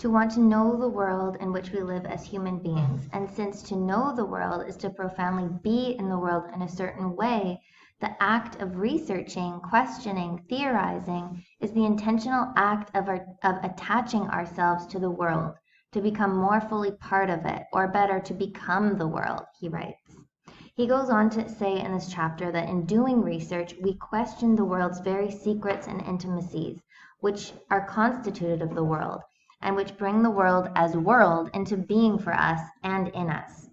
to want to know the world in which we live as human beings. And since to know the world is to profoundly be in the world in a certain way, the act of researching, questioning, theorizing is the intentional act of attaching ourselves to the world, to become more fully part of it, or better, to become the world, he writes. He goes on to say in this chapter that in doing research, we question the world's very secrets and intimacies, which are constituted of the world, and which bring the world as world into being for us and in us.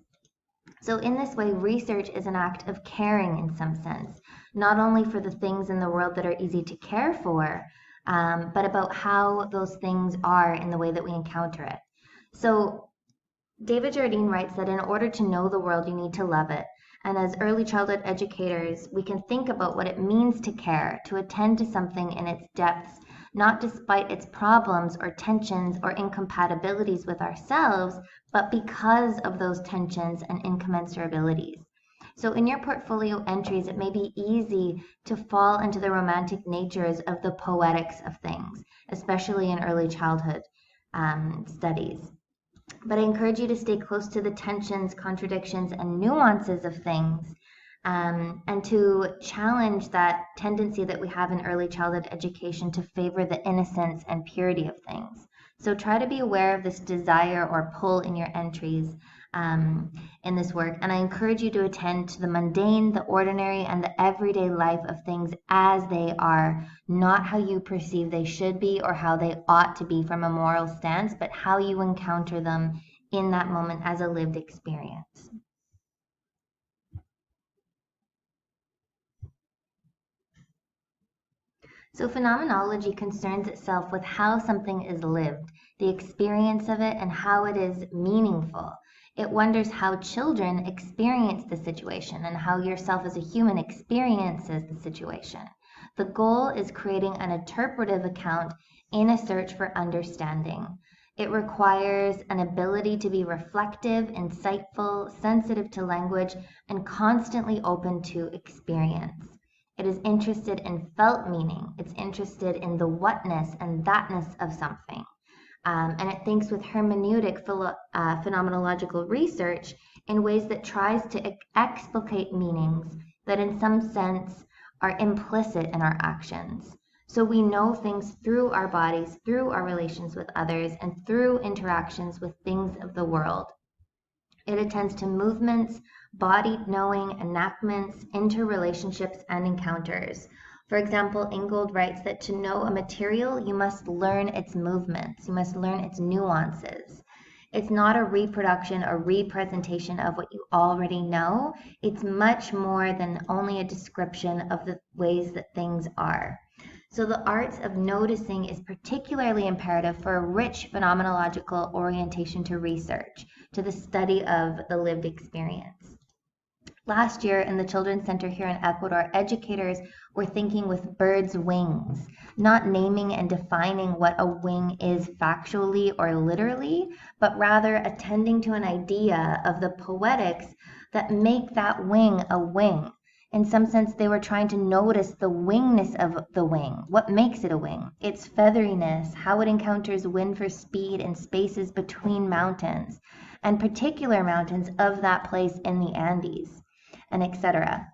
So in this way, research is an act of caring in some sense, not only for the things in the world that are easy to care for, but about how those things are in the way that we encounter it. So David Jardine writes that in order to know the world, you need to love it. And as early childhood educators, we can think about what it means to care, to attend to something in its depths, not despite its problems or tensions or incompatibilities with ourselves, but because of those tensions and incommensurabilities. So in your portfolio entries, it may be easy to fall into the romantic natures of the poetics of things, especially in early childhood studies. But I encourage you to stay close to the tensions, contradictions, and nuances of things, and to challenge that tendency that we have in early childhood education to favor the innocence and purity of things. So try to be aware of this desire or pull in your entries in this work. And I encourage you to attend to the mundane, the ordinary, and the everyday life of things as they are, not how you perceive they should be or how they ought to be from a moral stance, but how you encounter them in that moment as a lived experience. So phenomenology concerns itself with how something is lived, the experience of it, and how it is meaningful. It wonders how children experience the situation and how yourself as a human experiences the situation. The goal is creating an interpretive account in a search for understanding. It requires an ability to be reflective, insightful, sensitive to language, and constantly open to experience. It is interested in felt meaning. It's interested in the whatness and thatness of something. And it thinks with hermeneutic phenomenological research in ways that tries to explicate meanings that in some sense are implicit in our actions. So we know things through our bodies, through our relations with others, and through interactions with things of the world. It attends to movements, bodied knowing, enactments, interrelationships, and encounters. For example, Ingold writes that to know a material, you must learn its movements, you must learn its nuances. It's not a reproduction or representation of what you already know. It's much more than only a description of the ways that things are. So the arts of noticing is particularly imperative for a rich phenomenological orientation to research, to the study of the lived experience. Last year in the Children's Center here in Ecuador, educators were thinking with birds' wings, not naming and defining what a wing is factually or literally, but rather attending to an idea of the poetics that make that wing a wing. In some sense, they were trying to notice the wingness of the wing. What makes it a wing? Its featheriness, how it encounters wind for speed in spaces between mountains, and particular mountains of that place in the Andes, and etc.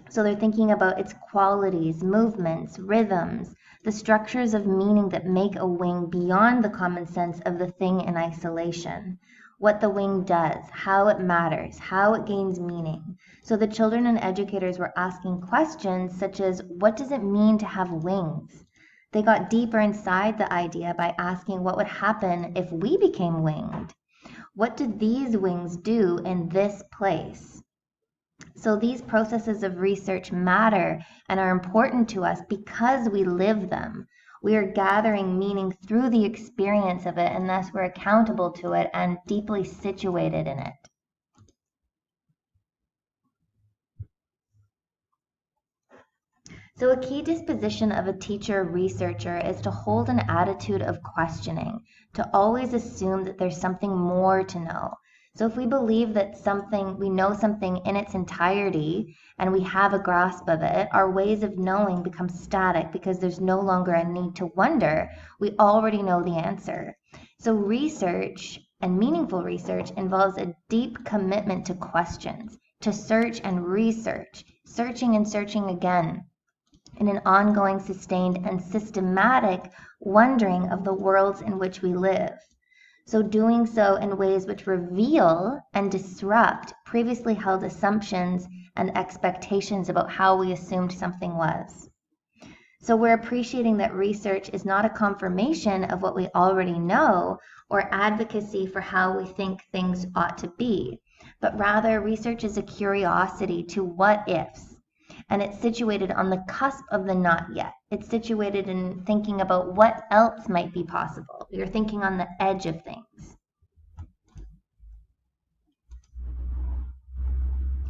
So they're thinking about its qualities, movements, rhythms, the structures of meaning that make a wing beyond the common sense of the thing in isolation. What the wing does, how it matters, how it gains meaning. So the children and educators were asking questions such as, what does it mean to have wings? They got deeper inside the idea by asking what would happen if we became winged. What do these wings do in this place? So these processes of research matter and are important to us because we live them. We are gathering meaning through the experience of it, and thus we're accountable to it and deeply situated in it. So a key disposition of a teacher researcher is to hold an attitude of questioning, to always assume that there's something more to know. So if we believe that we know something in its entirety and we have a grasp of it, our ways of knowing become static because there's no longer a need to wonder. We already know the answer. So research and meaningful research involves a deep commitment to questions, to search and research, searching and searching again, in an ongoing, sustained, and systematic wondering of the worlds in which we live. So doing so in ways which reveal and disrupt previously held assumptions and expectations about how we assumed something was. So we're appreciating that research is not a confirmation of what we already know or advocacy for how we think things ought to be, but rather research is a curiosity to what ifs. And it's situated on the cusp of the not yet. It's situated in thinking about what else might be possible. You're thinking on the edge of things.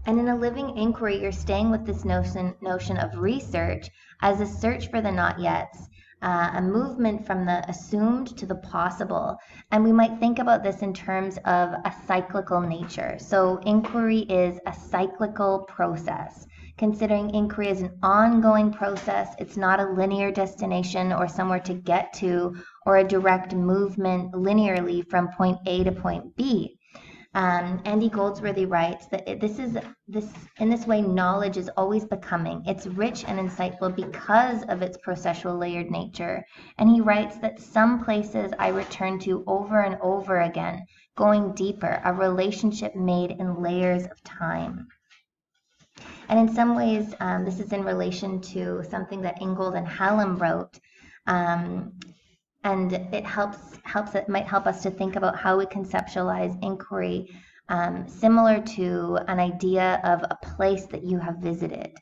And in a living inquiry, you're staying with this notion of research as a search for the not yets, a movement from the assumed to the possible. And we might think about this in terms of a cyclical nature. So inquiry is a cyclical process. Considering inquiry as an ongoing process, it's not a linear destination or somewhere to get to or a direct movement linearly from point A to point B. Andy Goldsworthy writes that in this way, knowledge is always becoming. It's rich and insightful because of its processual layered nature. And he writes that some places I return to over and over again, going deeper, a relationship made in layers of time. And in some ways, this is in relation to something that Ingold and Hallam wrote. And it might help us to think about how we conceptualize inquiry, similar to an idea of a place that you have visited.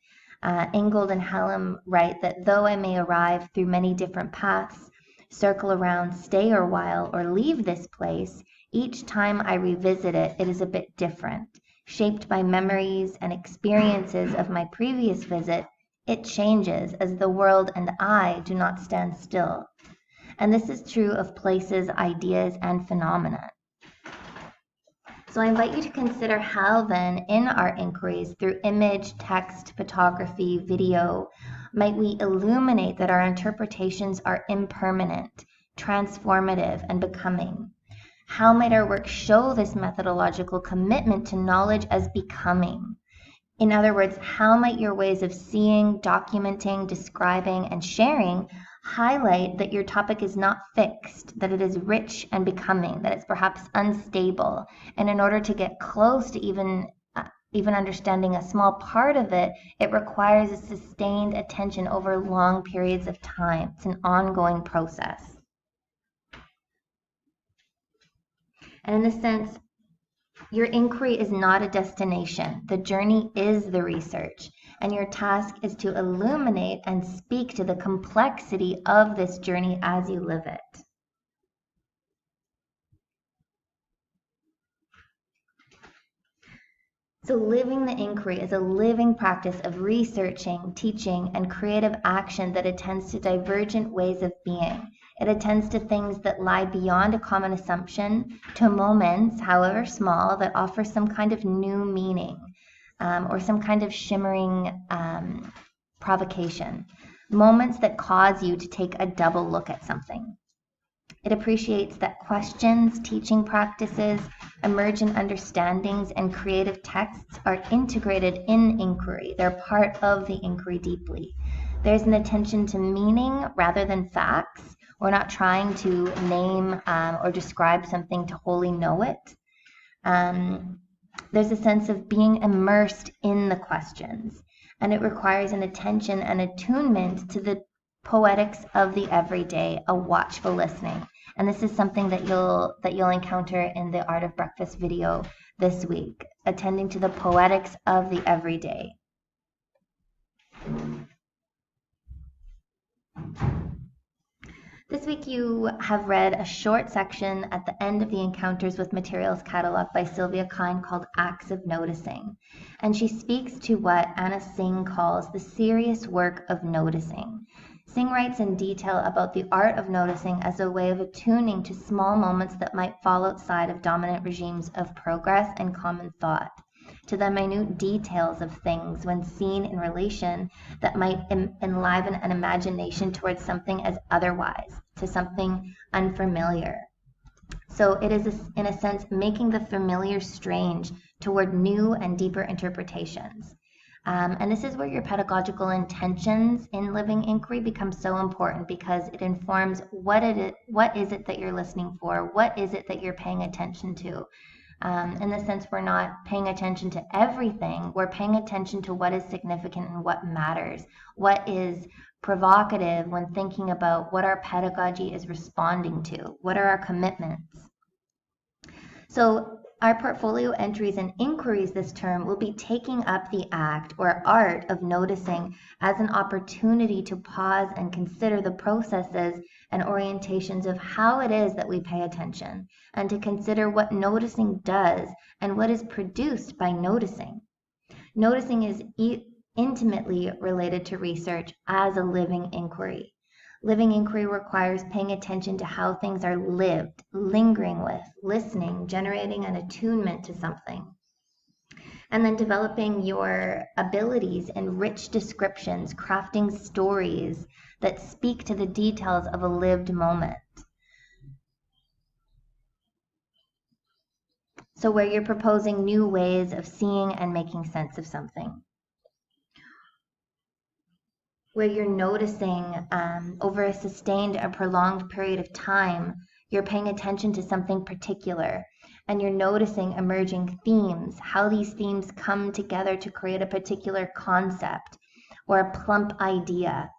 Ingold and Hallam write that though I may arrive through many different paths, circle around, stay a while, or leave this place, each time I revisit it, it is a bit different. Shaped by memories and experiences of my previous visit, it changes as the world and I do not stand still. And this is true of places, ideas, and phenomena. So I invite you to consider how then in our inquiries through image, text, photography, video, might we illuminate that our interpretations are impermanent, transformative, and becoming. How might our work show this methodological commitment to knowledge as becoming? In other words, how might your ways of seeing, documenting, describing, and sharing highlight that your topic is not fixed, that it is rich and becoming, that it's perhaps unstable, and in order to get close to even understanding a small part of it, it requires a sustained attention over long periods of time. It's an ongoing process. And in this sense, your inquiry is not a destination. The journey is the research. And your task is to illuminate and speak to the complexity of this journey as you live it. So living the inquiry is a living practice of researching, teaching, and creative action that attends to divergent ways of being. It attends to things that lie beyond a common assumption, to moments, however small, that offer some kind of new meaning. Or some kind of shimmering provocation. Moments that cause you to take a double look at something. It appreciates that questions, teaching practices, emergent understandings, and creative texts are integrated in inquiry. They're part of the inquiry deeply. There's an attention to meaning rather than facts. We're not trying to name or describe something to wholly know it. There's a sense of being immersed in the questions, and it requires an attention and attunement to the poetics of the everyday, a watchful listening. And this is something that you'll encounter in the Art of Breakfast video this week, attending to the poetics of the everyday. This week you have read a short section at the end of the Encounters with Materials catalog by Sylvia Kine called Acts of Noticing. And she speaks to what Anna Singh calls the serious work of noticing. Singh writes in detail about the art of noticing as a way of attuning to small moments that might fall outside of dominant regimes of progress and common thought, to the minute details of things when seen in relation that might enliven an imagination towards something as otherwise, to something unfamiliar. So it is, in a sense, making the familiar strange toward new and deeper interpretations. And this is where your pedagogical intentions in living inquiry become so important, because it informs what is it that you're listening for, what is it that you're paying attention to. In the sense, we're not paying attention to everything, we're paying attention to what is significant and what matters, what is provocative when thinking about what our pedagogy is responding to, what are our commitments. So our portfolio entries and inquiries this term will be taking up the act or art of noticing as an opportunity to pause and consider the processes and orientations of how it is that we pay attention, and to consider what noticing does and what is produced by noticing. Noticing is intimately related to research as a living inquiry. Living inquiry requires paying attention to how things are lived, lingering with, listening, generating an attunement to something. And then developing your abilities in rich descriptions, crafting stories that speak to the details of a lived moment. So where you're proposing new ways of seeing and making sense of something. Where you're noticing over a sustained or prolonged period of time, you're paying attention to something particular, and you're noticing emerging themes, how these themes come together to create a particular concept or a plump idea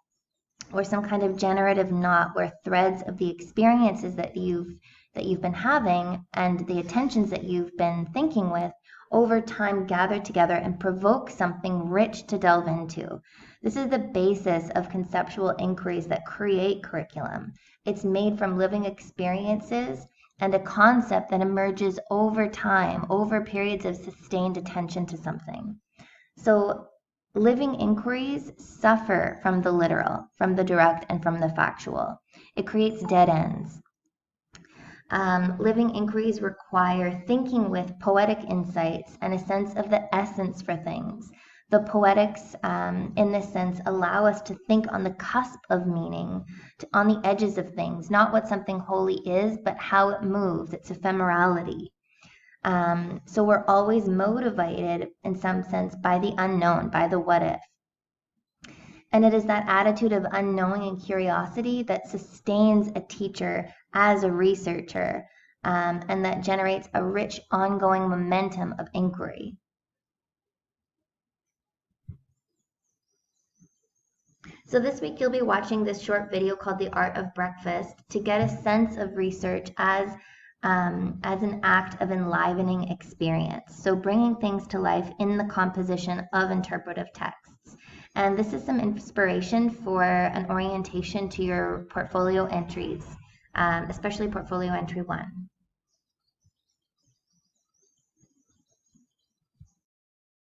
or some kind of generative knot where threads of the experiences that you've been having and the attentions that you've been thinking with over time gather together and provoke something rich to delve into. This is the basis of conceptual inquiries that create curriculum. It's made from living experiences and a concept that emerges over time, over periods of sustained attention to something. So living inquiries suffer from the literal, from the direct, and from the factual. It creates dead ends. Living inquiries require thinking with poetic insights and a sense of the essence for things. The poetics, in this sense, allow us to think on the cusp of meaning, on the edges of things, not what something wholly is, but how it moves, its ephemerality. So we're always motivated, in some sense, by the unknown, by the what if. And it is that attitude of unknowing and curiosity that sustains a teacher as a researcher, and that generates a rich ongoing momentum of inquiry. So this week you'll be watching this short video called The Art of Breakfast to get a sense of research as an act of enlivening experience. So bringing things to life in the composition of interpretive texts. And this is some inspiration for an orientation to your portfolio entries, especially portfolio entry 1.